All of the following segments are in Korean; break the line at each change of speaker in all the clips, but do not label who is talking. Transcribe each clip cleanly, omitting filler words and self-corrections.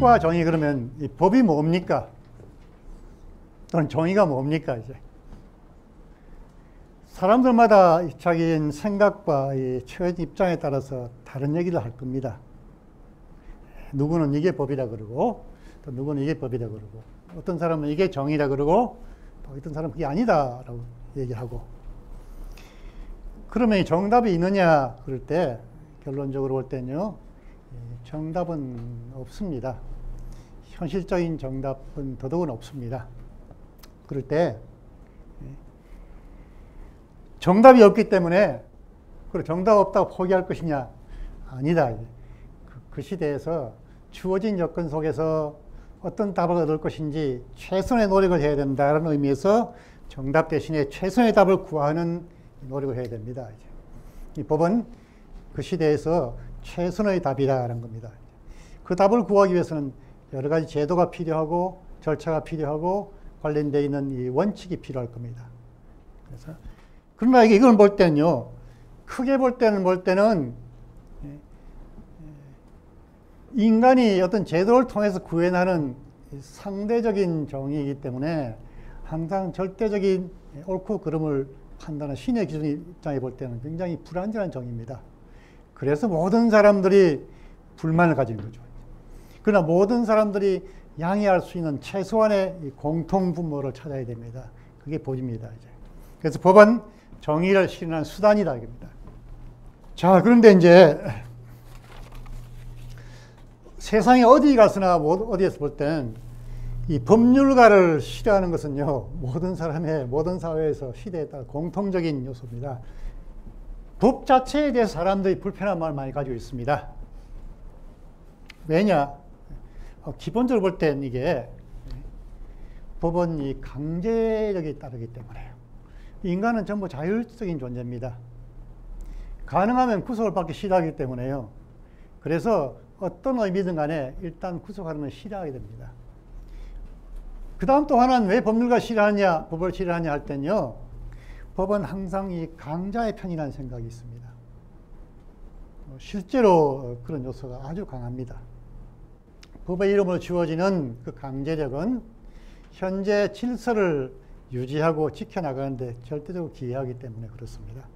법과 정의 그러면 이 법이 뭡니까? 또는 정의가 뭡니까? 이제 사람들마다 자기 생각과 이 처한 입장에 따라서 다른 얘기를 할 겁니다. 누구는 이게 법이라 그러고 또 누구는 이게 법이라 그러고 어떤 사람은 이게 정의라 그러고 또 어떤 사람은 그게 아니다라고 얘기하고 그러면 이 정답이 있느냐 그럴 때 결론적으로 볼 때는요 정답은 없습니다. 현실적인 정답은 더더욱 없습니다. 그럴 때 정답이 없기 때문에 그리고 정답 없다고 포기할 것이냐? 아니다. 그 시대에서 주어진 여건 속에서 어떤 답을 얻을 것인지 최선의 노력을 해야 된다는 의미에서 정답 대신에 최선의 답을 구하는 노력을 해야 됩니다. 이 법은 그 시대에서 최선의 답이라는 겁니다. 그 답을 구하기 위해서는 여러 가지 제도가 필요하고 절차가 필요하고 관련되어 있는 이 원칙이 필요할 겁니다. 그래서 그러나 이걸 볼 때는요, 크게 볼 때는 인간이 어떤 제도를 통해서 구현하는 상대적인 정의이기 때문에 항상 절대적인 옳고 그름을 판단하는 신의 기준 입장에 볼 때는 굉장히 불완전한 정의입니다. 그래서 모든 사람들이 불만을 가지는 거죠. 그러나 모든 사람들이 양해할 수 있는 최소한의 공통 분모를 찾아야 됩니다. 그게 법입니다. 이제. 그래서 법은 정의를 실현하는 수단이다. 이겁니다. 자, 그런데 이제 세상에 어디 가서나 어디에서 볼 땐 이 법률가를 싫어하는 것은요, 모든 사람의, 모든 사회에서 시대에 따라 공통적인 요소입니다. 법 자체에 대해서 사람들이 불편한 마음을 많이 가지고 있습니다. 왜냐? 기본적으로 볼 땐 이게 법은 이 강제력이 따르기 때문에요. 인간은 전부 자율적인 존재입니다. 가능하면 구속을 받기 싫어하기 때문에요. 그래서 어떤 의미든 간에 일단 구속하려면 싫어하게 됩니다. 그 다음 또 하나는 왜 법률가 싫어하냐, 법을 싫어하냐 할 때는요, 법은 항상 이 강자의 편이라는 생각이 있습니다. 실제로 그런 요소가 아주 강합니다. 법의 이름으로 주어지는 그 강제력은 현재 질서를 유지하고 지켜나가는데 절대적으로 기여하기 때문에 그렇습니다.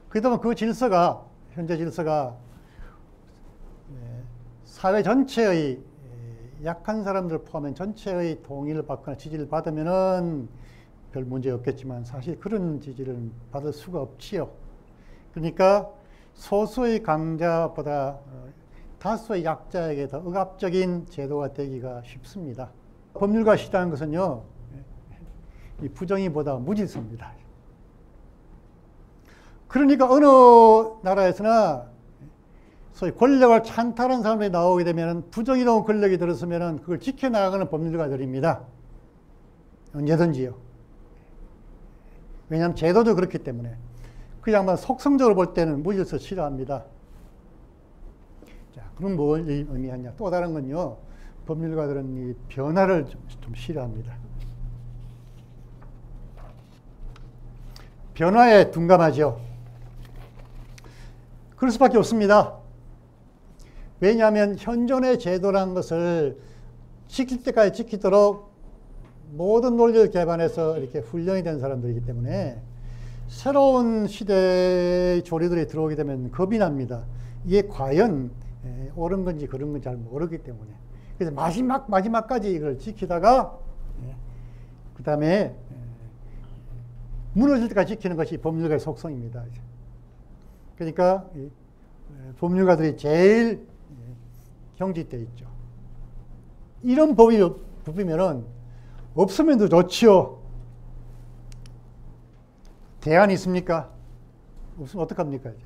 그렇다면 그 질서가, 현재 질서가 사회 전체의 약한 사람들을 포함한 전체의 동의를 받거나 지지를 받으면은 별 문제 없겠지만 사실 그런 지지를 받을 수가 없지요. 그러니까 소수의 강자보다 다수의 약자에게 더 억압적인 제도가 되기가 쉽습니다. 법률가 싫어하는 것은요, 이 부정의보다 무질서입니다. 그러니까 어느 나라에서나 소위 권력을 찬탈한 사람들이 나오게 되면 부정의로운 권력이 들었으면 그걸 지켜나가는 법률가들입니다. 언제든지요. 왜냐하면 제도도 그렇기 때문에. 그 양반 속성적으로 볼 때는 무질서 싫어합니다. 자, 그럼 뭘 의미하냐? 또 다른 건요, 법률가들은 이 변화를 좀 싫어합니다. 변화에 둔감하죠. 그럴 수밖에 없습니다. 왜냐하면 현존의 제도라는 것을 지킬 때까지 지키도록 모든 논리를 개발해서 이렇게 훈련이 된 사람들이기 때문에 새로운 시대의 조류들이 들어오게 되면 겁이 납니다. 이게 과연 옳은 건지 그런 건지 잘 모르기 때문에. 그래서 마지막까지 이걸 지키다가 그 다음에 무너질 때까지 지키는 것이 법률가의 속성입니다. 그러니까 법률가들이 제일 경직되어 있죠. 이런 법이면은 없으면 더 좋지요. 대안이 있습니까? 없으면 어떡합니까, 이제?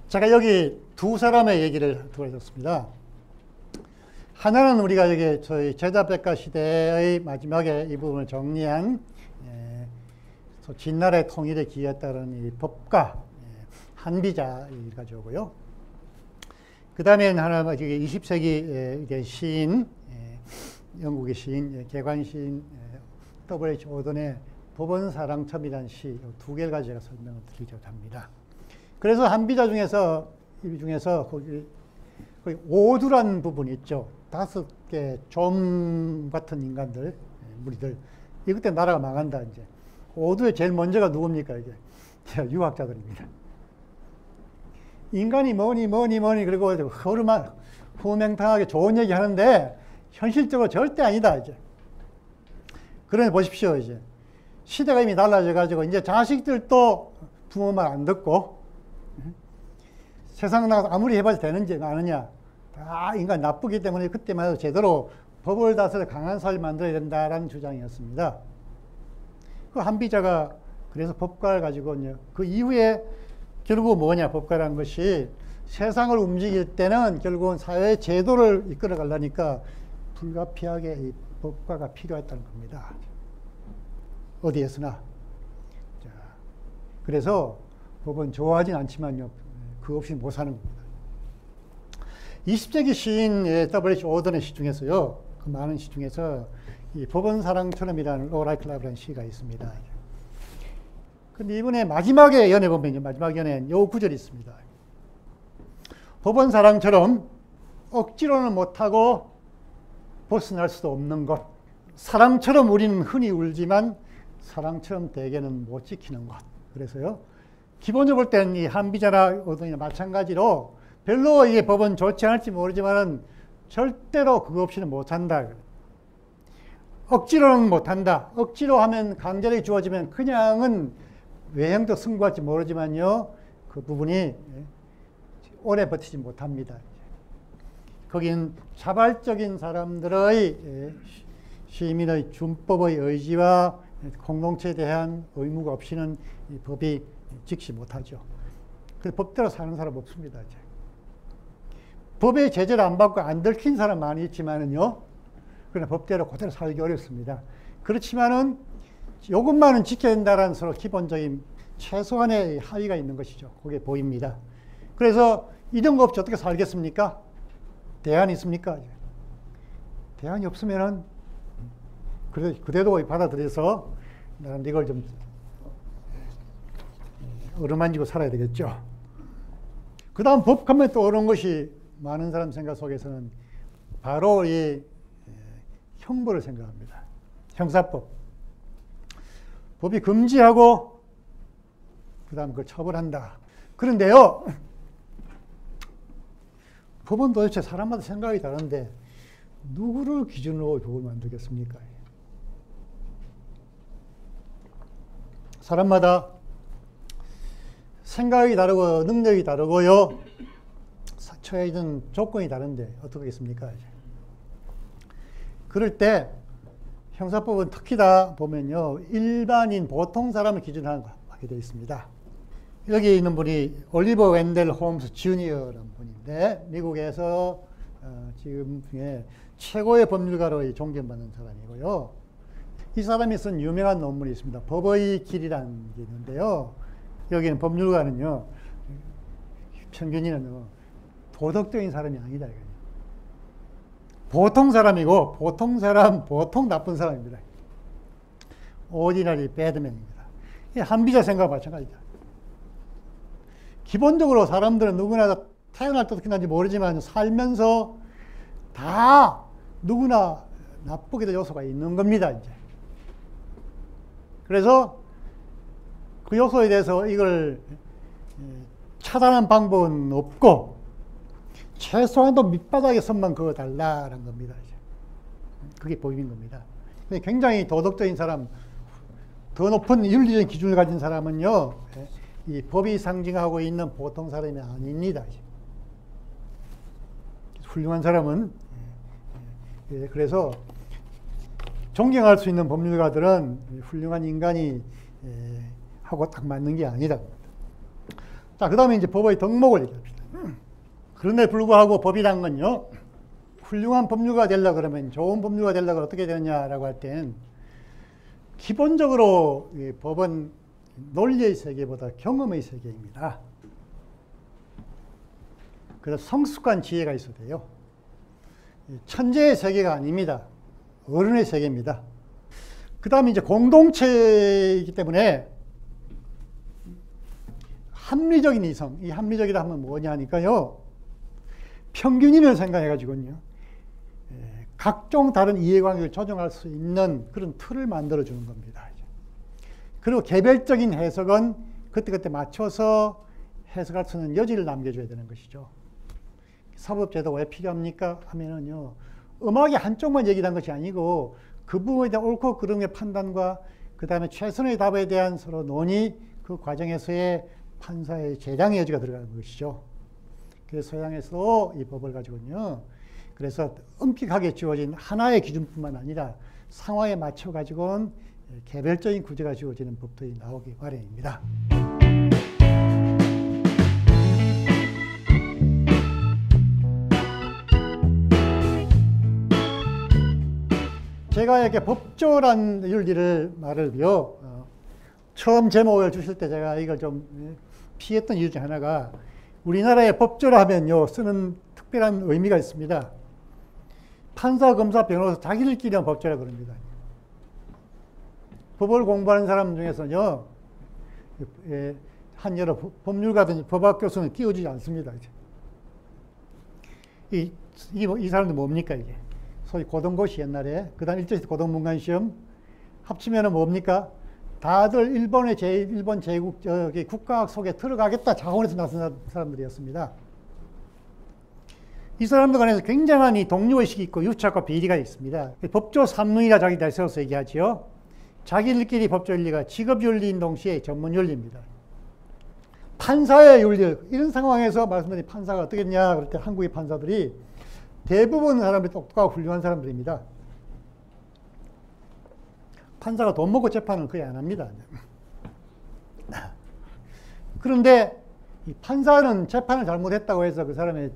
제가 여기 두 사람의 얘기를 들어줬습니다. 하나는 우리가 여기 저희 제자백가 시대의 마지막에 이 부분을 정리한 진나라의 통일에 기여했다는 이 법가 한비자를 가져오고요. 그 다음에는 하나, 20세기 시인, 영국의 시인, 개관 시인 W.H. 오던의 법원사랑첩이라는 시 두 개를 가지고 제가 설명을 드리려고 합니다. 그래서 한비자 중에서 거기 그 오두란 부분이 있죠. 5개 좀 같은 인간들, 무리들. 이것 때문에 나라가 망한다, 이제. 오두에 제일 먼저가 누굽니까, 이게? 유학자들입니다. 인간이 뭐니, 그리고 후맹탕하게 좋은 얘기 하는데, 현실적으로 절대 아니다, 이제. 그러니 보십시오, 이제. 시대가 이미 달라져가지고, 이제 자식들도 부모 말 안 듣고, 세상 나가서 아무리 해봐도 되는지 아느냐. 다 인간 나쁘기 때문에 그때만 해도 제대로 법을 다스려 강한 사회를 만들어야 된다라는 주장이었습니다. 그 한비자가 그래서 법과를 가지고 그 이후에 결국 뭐냐, 법과라는 것이 세상을 움직일 때는 결국은 사회 제도를 이끌어 가려니까 불가피하게 이 법과가 필요했다는 겁니다. 어디에서나. 자, 그래서 법은 좋아하진 않지만요, 그 없이 못 사는 겁니다. 20세기 시인 W.H. 오던의 시 중에서요, 그 많은 시 중에서 이 법은 사랑처럼이라는 로라이클라브라는 시가 있습니다. 근데 이번에 마지막에 연애 보면, 마지막 연애는 요 구절이 있습니다. 법은 사랑처럼 억지로는 못하고 벗어날 수도 없는 것. 사랑처럼 우리는 흔히 울지만 사랑처럼 대개는 못 지키는 것. 그래서요, 기본적으로 볼 때는 이 한비자나 오던이나 마찬가지로 별로 이게 법은 좋지 않을지 모르지만은 절대로 그거 없이는 못 산다. 억지로는 못 한다. 억지로 하면 강제력이 주어지면 그냥은 외형도 승부할지 모르지만요, 그 부분이 오래 버티지 못합니다. 거긴 자발적인 사람들의 시민의 준법의 의지와 공동체에 대한 의무가 없이는 이 법이 직시 못하죠. 그래서 법대로 사는 사람 없습니다. 이제. 법의 제재를 안 받고 안 들킨 사람 많이 있지만은요, 그러나 법대로 그대로 살기 어렵습니다. 그렇지만은 이것만은 지켜야 된다라는 서로 기본적인 최소한의 합의가 있는 것이죠. 그게 보입니다. 그래서 이런 거 없이 어떻게 살겠습니까? 대안이 있습니까? 대안이 없으면은 그래도 받아들여서 나는 이걸 좀 어루만지고 살아야 되겠죠. 그 다음 법하면 또 어려운 것이 많은 사람 생각 속에서는 바로 이 형벌을 생각합니다. 형사법. 법이 금지하고 그 다음 그걸 처벌한다. 그런데요, 법은 도대체 사람마다 생각이 다른데 누구를 기준으로 법을 만들겠습니까? 사람마다 생각이 다르고 능력이 다르고요, 처해 있는 조건이 다른데 어떻게 하겠습니까? 그럴 때 형사법은 특히 다 보면요, 일반인 보통 사람을 기준으로 하게 되어 있습니다. 여기 있는 분이 올리버 웬델 홈스 주니어라는 분인데 미국에서 지금 중에 최고의 법률가로 존경받는 사람이고요. 이 사람이 쓴 유명한 논문이 있습니다. 법의 길이라는 게 있는데요. 여기는 법률가는요, 평균이는 도덕적인 사람이 아니다. 보통 사람이고, 보통 사람, 보통 나쁜 사람입니다. ordinary bad man입니다. 한비자 생각과 마찬가지다. 기본적으로 사람들은 누구나 태어날 때 어떻게 났는지 모르지만 살면서 다 누구나 나쁘게 될 요소가 있는 겁니다, 이제. 그래서 그 요소에 대해서 이걸 차단하는 방법은 없고, 최소한도 밑바닥에 선만 그어달라는 겁니다. 그게 법인 겁니다. 굉장히 도덕적인 사람, 더 높은 윤리적인 기준을 가진 사람은요, 이 법이 상징하고 있는 보통 사람이 아닙니다. 훌륭한 사람은, 그래서 존경할 수 있는 법률가들은 훌륭한 인간이 하고 딱 맞는 게 아니다. 자, 그 다음에 이제 법의 덕목을 얘기합시다. 그런데 불구하고 법이란 건요, 훌륭한 법률가가 되려고 그러면, 좋은 법률가가 되려고 어떻게 되느냐라고 할 때는, 기본적으로 이 법은 논리의 세계보다 경험의 세계입니다. 그래서 성숙한 지혜가 있어야 돼요. 천재의 세계가 아닙니다. 어른의 세계입니다. 그 다음에 이제 공동체이기 때문에 합리적인 이성, 이 합리적이라 하면 뭐냐 하니까요, 평균인을 생각해가지고요. 각종 다른 이해관계를 조정할 수 있는 그런 틀을 만들어주는 겁니다. 그리고 개별적인 해석은 그때그때 맞춰서 해석할 수 있는 여지를 남겨줘야 되는 것이죠. 사법제도가 왜 필요합니까? 하면은요, 음악의 한쪽만 얘기한 것이 아니고 그 부분에 대한 옳고 그름의 판단과 그 다음에 최선의 답에 대한 서로 논의, 그 과정에서의 판사의 재량의 여지가 들어가는 것이죠. 그래서 서양에서 이 법을 가지고는요, 그래서 엄격하게 주어진 하나의 기준뿐만 아니라 상황에 맞춰 가지고는 개별적인 구제가 주어지는 법들이 나오기 마련입니다. 제가 이렇게 법조란 윤리를 말을요, 처음 제목을 주실 때 제가 이걸 좀 피했던 이유 중 하나가 우리나라의 법조라 하면요, 쓰는 특별한 의미가 있습니다. 판사, 검사, 변호사 자기들끼리는 법조라고 그럽니다. 법을 공부하는 사람 중에서는요, 한 여러 법률가든지 법학 교수는 끼워주지 않습니다. 이 사람들 뭡니까, 이게? 소위 고등고시 옛날에, 그 다음 일제시대 고등문관 시험 합치면은 뭡니까? 다들 일본 제국, 국가학 속에 들어가겠다 자원에서 나선 사람들이었습니다. 이 사람들 간에서 굉장한 이 동료의식이 있고 유착과 비리가 있습니다. 법조 삼론이라 자기들 세워서 얘기하죠. 자기들끼리 법조 윤리가 직업 윤리인 동시에 전문 윤리입니다. 판사의 윤리, 이런 상황에서 말씀드린 판사가 어떻겠냐, 그럴 때 한국의 판사들이 대부분 사람들이 똑똑하고 훌륭한 사람들입니다. 판사가 돈 먹고 재판을 거의 안 합니다. 그런데 이 판사는 재판을 잘못했다고 해서 그 사람의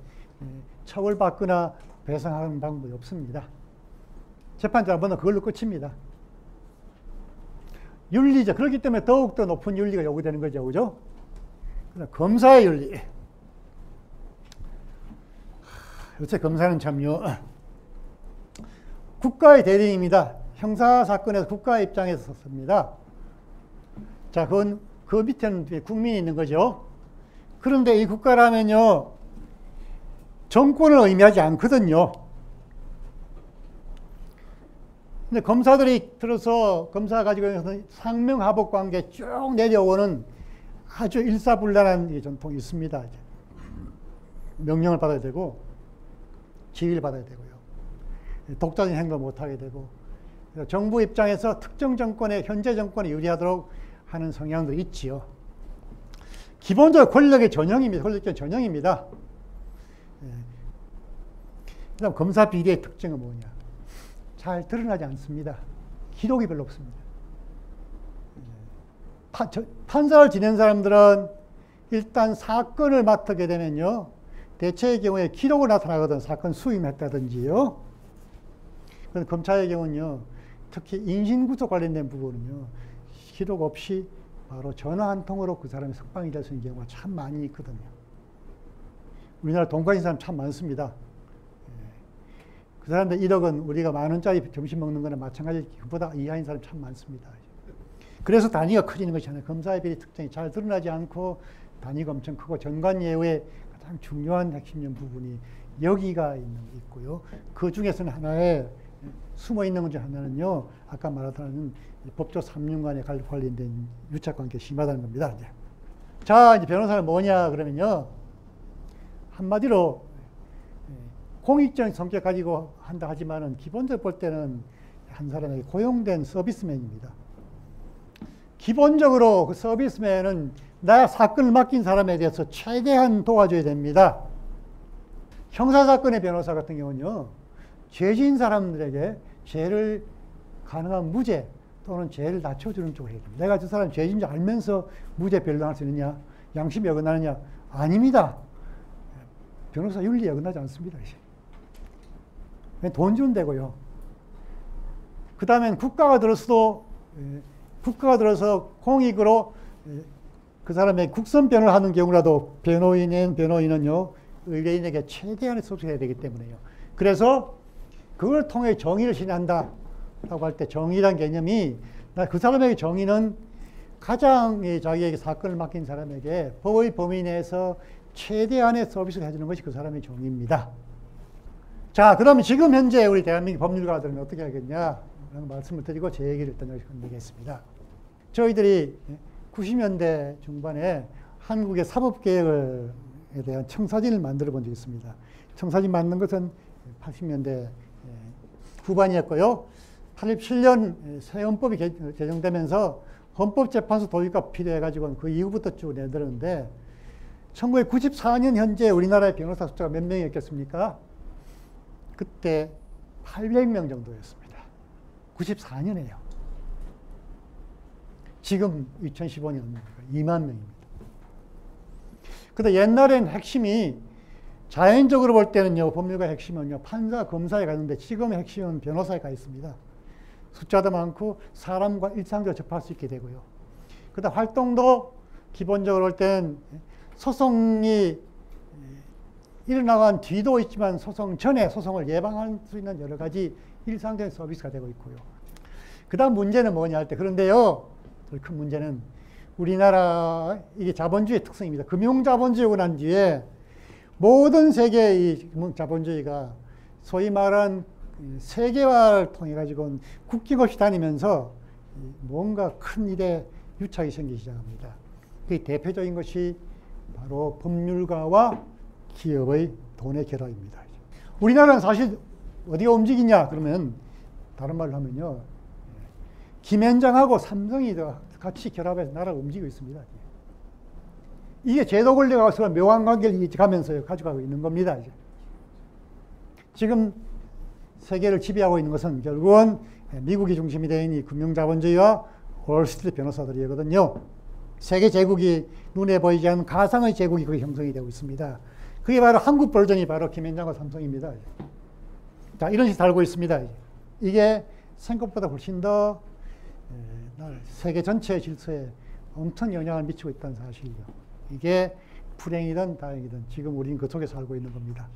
처벌받거나 배상하는 방법이 없습니다. 재판 잘못하면 그걸로 끝입니다. 윤리죠. 그렇기 때문에 더욱더 높은 윤리가 요구되는 거죠. 그죠? 검사의 윤리. 요새 검사는 참요, 국가의 대리인입니다. 형사사건에서 국가의 입장에서 섭니다. 자, 그 밑에는 국민이 있는 거죠. 그런데 이 국가라면요, 정권을 의미하지 않거든요. 근데 검사들이 들어서 검사 가지고 상명하복 관계 쭉 내려오는 아주 일사불란한 전통이 있습니다. 명령을 받아야 되고, 지휘를 받아야 되고요. 독자적인 행동을 못하게 되고, 정부 입장에서 특정 정권의, 현재 정권에 유리하도록 하는 성향도 있지요. 기본적으로 권력의 전형입니다. 권력의 전형입니다. 그 다음 검사 비리의 특징은 뭐냐? 잘 드러나지 않습니다. 기록이 별로 없습니다. 판사를 지낸 사람들은 일단 사건을 맡게 되면요, 대체의 경우에 기록으로 나타나거든. 사건 수임했다든지요. 그런데 검찰의 경우는요, 특히 인신구속 관련된 부분은요, 기록 없이 바로 전화 한 통으로 그 사람이 석방이 될 수 있는 경우가 참 많이 있거든요. 우리나라 돈 가진 사람 참 많습니다. 그 사람들 1억은 우리가 10,000원짜리 점심 먹는 거나 마찬가지, 그보다 이하인 사람 참 많습니다. 그래서 단위가 커지는 것이 하나, 검사의 비리 특징이 잘 드러나지 않고 단위가 엄청 크고 전관예우의 가장 중요한 핵심적 부분이 여기가 있고요. 그 중에서는 하나의 숨어 있는 것 중 하나는요, 아까 말하던 법조 삼륜간에 관련된 유착관계 심하다는 겁니다. 이제. 자, 이제 변호사는 뭐냐 그러면요, 한마디로 공익적인 성격 가지고 한다 하지만은 기본적으로 볼 때는 한 사람에게 고용된 서비스맨입니다. 기본적으로 그 서비스맨은 나 사건을 맡긴 사람에 대해서 최대한 도와줘야 됩니다. 형사사건의 변호사 같은 경우는요, 죄진 사람들에게 죄를 가능한 무죄 또는 죄를 낮춰주는 쪽을 해야 됩니다. 내가 저 사람 죄진 줄 알면서 무죄 변론할 수 있느냐, 양심이 어긋나느냐? 아닙니다. 변호사 윤리 어긋나지 않습니다. 돈 주면 되고요. 그 다음엔 국가가 들어서 공익으로 그 사람의 국선변을 하는 경우라도 변호인은요, 의뢰인에게 최대한의 소송해야 되기 때문에요. 그래서 그걸 통해 정의를 실현한다 라고 할 때 정의란 개념이, 그 사람에게 정의는 가장 자기에게 사건을 맡긴 사람에게 법의 범위 내에서 최대한의 서비스를 해주는 것이 그 사람의 종입니다. 자, 그럼 지금 현재 우리 대한민국 법률가들은 어떻게 하겠냐 라는 말씀을 드리고 제 얘기를 일단 여기서 끝내겠습니다. 저희들이 90년대 중반에 한국의 사법개혁에 대한 청사진을 만들어 본 적이 있습니다. 청사진 만든 것은 80년대 후반이었고요. 87년 새 헌법이 제정되면서 헌법재판소 도입가 필요해가지고 그 이후부터 쭉 내들었는데 1994년 현재 우리나라의 변호사 숫자가 몇 명이었겠습니까? 그때 800명 정도였습니다. 94년에요. 지금 2015년 2만 명입니다. 근데 옛날엔 핵심이 자연적으로 볼 때는요, 법률가 핵심은요, 판사, 검사에 가는데 지금의 핵심은 변호사에 가 있습니다. 숫자도 많고 사람과 일상적으로 접할 수 있게 되고요. 그다음 활동도 기본적으로 볼 때는 소송이 일어나간 뒤도 있지만 소송 전에 소송을 예방할 수 있는 여러 가지 일상적인 서비스가 되고 있고요. 그 다음 문제는 뭐냐 할 때, 그런데요, 큰 문제는 우리나라, 이게 자본주의 특성입니다. 금융자본주의가 난 뒤에 모든 세계의 이 금융자본주의가 소위 말한 세계화를 통해 가지고 국경 없이 다니면서 뭔가 큰 일에 유착이 생기기 시작합니다. 그 대표적인 것이 바로 법률가와 기업의 돈의 결합입니다. 우리나라는 사실 어디가 움직이냐 그러면 다른 말로 하면요, 김앤장하고 삼성이 같이 결합해서 나라가 움직이고 있습니다. 이게 제도 권력하고 서로 묘한 관계를 가면서 가져가고 있는 겁니다. 지금 세계를 지배하고 있는 것은 결국은 미국이 중심이 되어 있는 이 금융자본주의와 월스트리트 변호사들이거든요. 세계 제국이 눈에 보이지 않는 가상의 제국이 거기 형성이 되고 있습니다. 그게 바로 한국 버전이 바로 김앤장과 삼성입니다. 자, 이런 식으로 살고 있습니다. 이게 생각보다 훨씬 더 세계 전체의 질서에 엄청 영향을 미치고 있다는 사실이죠. 이게 불행이든 다행이든 지금 우리는 그 속에 살고 있는 겁니다.